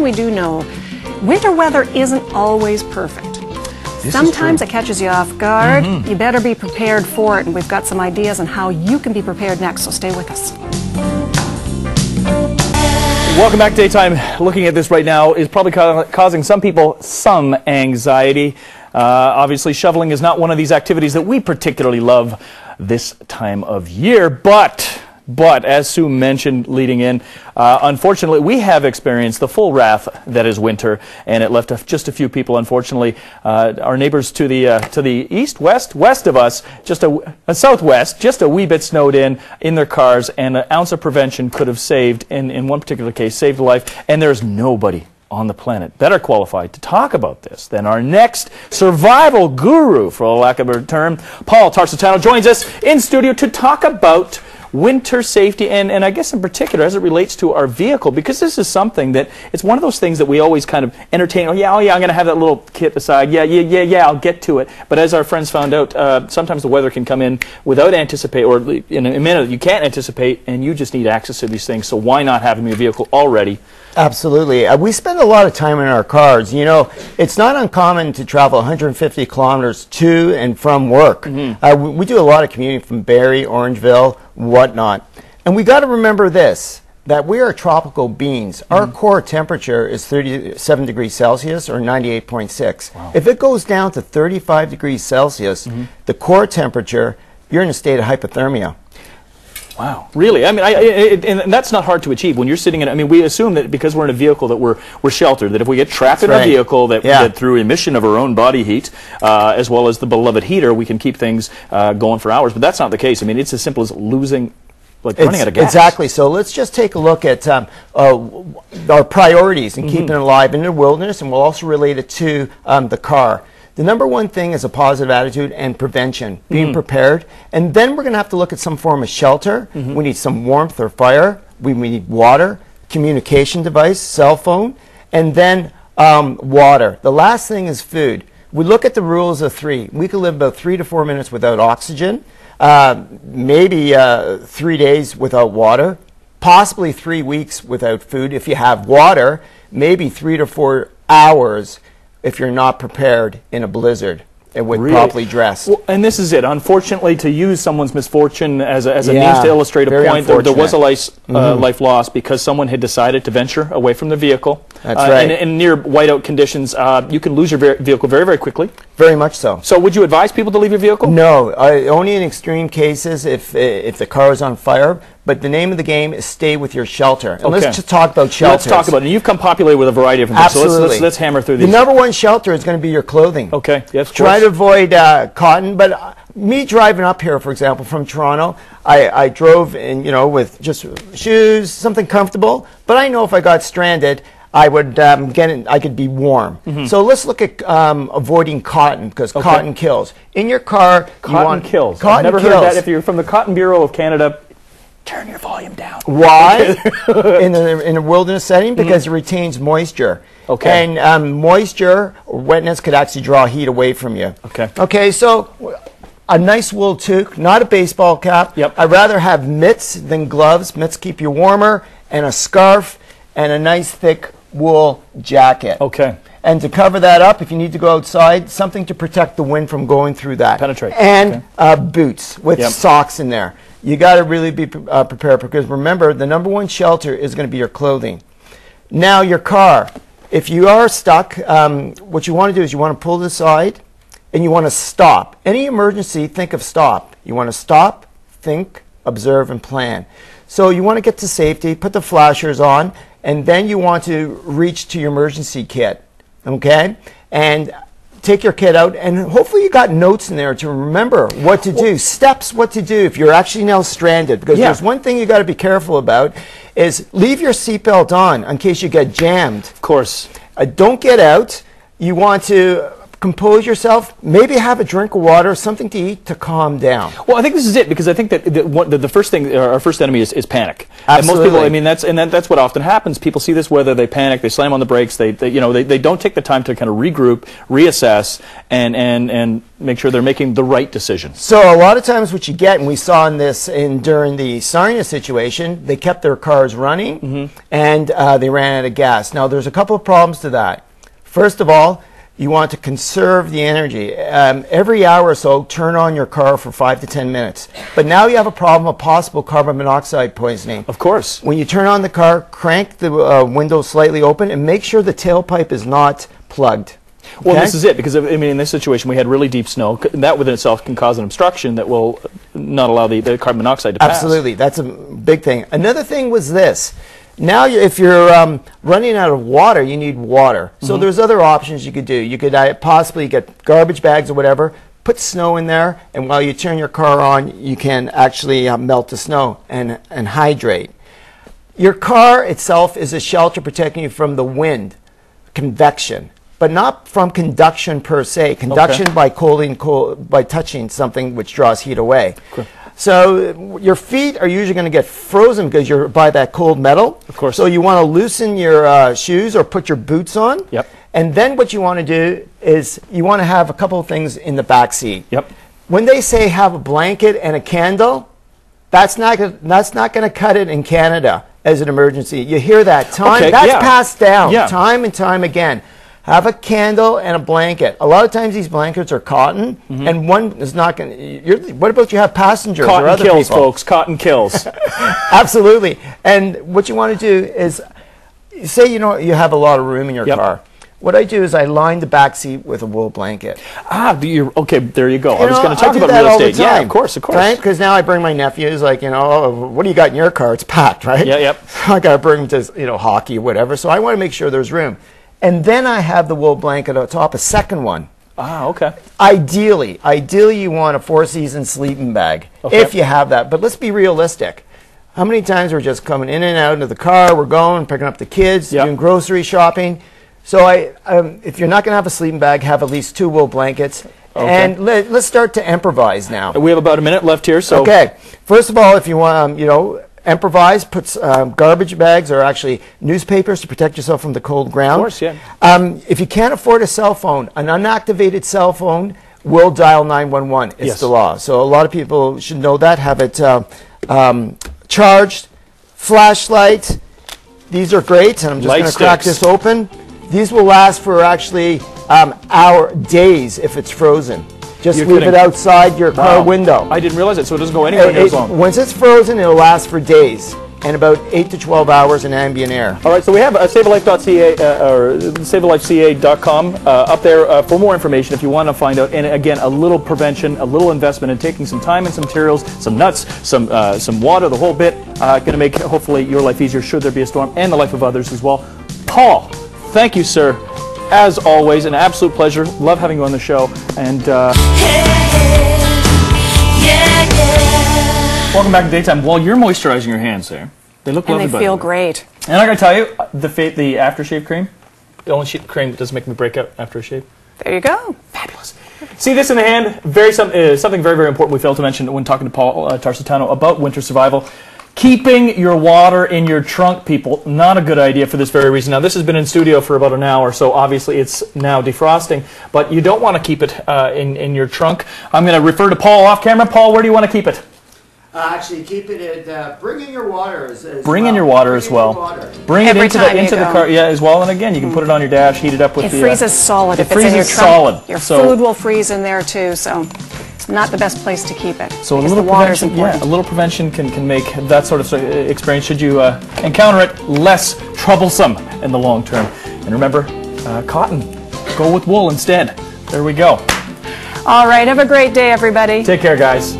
we do know, winter weather isn't always perfect. Sometimes it catches you off guard. You better be prepared for it, and we've got some ideas on how you can be prepared next, so stay with us. Welcome back to Daytime. Looking at this right now is probably causing some people some anxiety. Obviously, shoveling is not one of these activities that we particularly love this time of year, but as Sue mentioned leading in, unfortunately, we have experienced the full wrath that is winter, and it left just a few people, unfortunately. Our neighbors to the east, west of us, just a southwest, just a wee bit snowed in their cars, and an ounce of prevention could have saved, in one particular case, saved a life, and there's nobody on the planet better qualified to talk about this than our next survival guru, for lack of a term. Paul Tarsitano joins us in studio to talk about winter safety, and I guess in particular as it relates to our vehicle, because this is something that, it's one of those things that we always kind of entertain. Oh yeah, I'm going to have that little kit beside. Yeah, I'll get to it. But as our friends found out, sometimes the weather can come in without anticipate, or in a minute you can't anticipate, and you just need access to these things. So why not have them in your vehicle already? Absolutely. We spend a lot of time in our cars. You know, it's not uncommon to travel 150 kilometers to and from work. We do a lot of commuting from Barrie, Orangeville, whatnot. And we got to remember this, that we are tropical beings. Our core temperature is 37 degrees Celsius or 98.6. Wow. If it goes down to 35 degrees Celsius, the core temperature, you're in a state of hypothermia. Wow, really? I mean, and that's not hard to achieve when you're sitting in. I mean, we assume that because we're in a vehicle that we're sheltered. That if we get trapped in a vehicle, that through emission of our own body heat, as well as the beloved heater, we can keep things going for hours. But that's not the case. I mean, it's as simple as losing, running out of gas. Exactly. So let's just take a look at our priorities in keeping it alive in the wilderness, and we'll also relate it to the car. The number one thing is a positive attitude and prevention, being prepared. And then we're going to have to look at some form of shelter. We need some warmth or fire. We need water, communication device, cell phone, and then water. The last thing is food. We look at the rules of three. We could live about 3 to 4 minutes without oxygen, maybe 3 days without water, possibly 3 weeks without food. If you have water, maybe 3 to 4 hours if you're not prepared in a blizzard and properly dressed. Well, and this is it. Unfortunately, to use someone's misfortune as a means to illustrate a point, there was a life lost because someone had decided to venture away from the vehicle. That's right. In near whiteout conditions, you can lose your vehicle very, very quickly. Very much so. So would you advise people to leave your vehicle? No, only in extreme cases if the car is on fire. But the name of the game is stay with your shelter. And let's just talk about shelters. Let's talk about it. And you've come populated with a variety of different things. So let's hammer through these. The number one shelter is going to be your clothing. Okay. Yes. Try to avoid cotton. But me driving up here, for example, from Toronto, I drove in, with just shoes, something comfortable. But I know if I got stranded, I would I could be warm. So let's look at avoiding cotton, because cotton kills. In your car, cotton kills. I've never heard that. If you're from the Cotton Bureau of Canada, turn your volume down. Why? in a wilderness setting, because it retains moisture. Okay. And moisture or wetness could actually draw heat away from you. Okay. Okay, so a nice wool toque, not a baseball cap. Yep. I'd rather have mitts than gloves. Mitts keep you warmer, and a scarf, and a nice thick wool jacket. Okay. And to cover that up, if you need to go outside, something to protect the wind from going through that. Penetrate. And boots with socks in there. You got to really be prepared, because remember, the number one shelter is going to be your clothing. Now, your car. If you are stuck, what you want to do is you want to pull this aside and you want to stop. Any emergency, think of stop. You want to stop, think, observe, and plan. So you want to get to safety, put the flashers on, and then you want to reach to your emergency kit. Okay? And take your kit out, and hopefully you got notes in there to remember what to do, steps what to do if you're actually now stranded. Because there's one thing you got to be careful about is leave your seatbelt on in case you get jammed. Of course. Don't get out. You want to compose yourself, maybe have a drink of water, something to eat to calm down. Well, I think this is it, because I think that the first thing, our first enemy is panic. Absolutely. And most people, I mean, that's what often happens. People see this weather, they panic, they slam on the brakes, they don't take the time to kind of regroup, reassess, and make sure they're making the right decision. So a lot of times what you get, and we saw in this during the Sarnia situation, they kept their cars running and they ran out of gas. Now there's a couple of problems to that. First of all, you want to conserve the energy. Every hour or so, turn on your car for 5 to 10 minutes. But now you have a problem of possible carbon monoxide poisoning. Of course. When you turn on the car, crank the window slightly open and make sure the tailpipe is not plugged. Well, this is it, because I mean, in this situation, we had really deep snow. That within itself can cause an obstruction that will not allow the carbon monoxide to pass. Absolutely, that's a big thing. Another thing was this. Now, if you're running out of water, you need water. So there's other options you could do. You could possibly get garbage bags or whatever, put snow in there, and while you turn your car on, you can actually melt the snow and hydrate. Your car itself is a shelter protecting you from the wind, convection, but not from conduction per se. Conduction by by touching something which draws heat away. Cool. So your feet are usually going to get frozen because you're by that cold metal. Of course. So you want to loosen your shoes or put your boots on. Yep. And then what you want to do is you want to have a couple of things in the back seat. Yep. When they say have a blanket and a candle, that's not going to cut it in Canada as an emergency. You hear that that's passed down time and time again. Have a candle and a blanket. A lot of times these blankets are cotton, and one is not going to... What about you have passengers cotton or other kills, people? folks. Cotton kills. Absolutely. And what you want to do is, say you have a lot of room in your car. What I do is I line the back seat with a wool blanket. Okay, there you go. I was going to talk about real estate. Yeah, of course. Right? Because now I bring my nephews, like, what do you got in your car? It's packed, right? Yeah, yep. I got to bring them to, hockey, whatever. So I want to make sure there's room. And then I have the wool blanket on top, a second one. Ah, okay. Ideally you want a 4-season sleeping bag, if you have that. But let's be realistic. How many times we're just coming in and out of the car, we're going, picking up the kids, doing grocery shopping. So if you're not going to have a sleeping bag, have at least 2 wool blankets. Okay. And let's start to improvise now. We have about a minute left here. So okay. First of all, if you want, improvise, put garbage bags or actually newspapers to protect yourself from the cold ground. Of course, yeah. If you can't afford a cell phone, an unactivated cell phone will dial 911. It's the law. So a lot of people should know that. Have it charged. Flashlights. These are great. And I'm just going to crack this open. These will last for actually days if it's frozen. Just leave it outside your car window. I didn't realize it, so it doesn't go anywhere near as long. Once it's frozen, it'll last for days and about 8 to 12 hours in ambient air. All right, so we have savealife.ca or savealifeca.com up there for more information if you want to find out. And again, a little prevention, a little investment in taking some time and some materials, some nuts, some water, the whole bit, going to make hopefully your life easier should there be a storm and the life of others as well. Paul, thank you, sir. As always, an absolute pleasure. Love having you on the show. And welcome back to Daytime. While you're moisturizing your hands there, they look lovely. And they feel great. And I got to tell you, the aftershave cream, the only cream that doesn't make me break out after a shave. There you go. Fabulous. See this in the hand? Something very, very important we failed to mention when talking to Paul Tarsitano about winter survival. Keeping your water in your trunk, people, not a good idea for this very reason. Now, this has been in studio for about an hour, so obviously it's now defrosting, but you don't want to keep it in your trunk. I'm going to refer to Paul off camera. Paul, where do you want to keep it? Actually, keep it at, bring in your water Bring in your water as well. Bring it into the car, as well. And again, you can put it on your dash, heat it up with the... It freezes solid if it's in your trunk. Solid. Your food will freeze in there too, so not the best place to keep it. So a little prevention, a little prevention can make that sort of experience, should you encounter it, less troublesome in the long term. And remember, cotton. Go with wool instead. There we go. All right, have a great day, everybody. Take care, guys.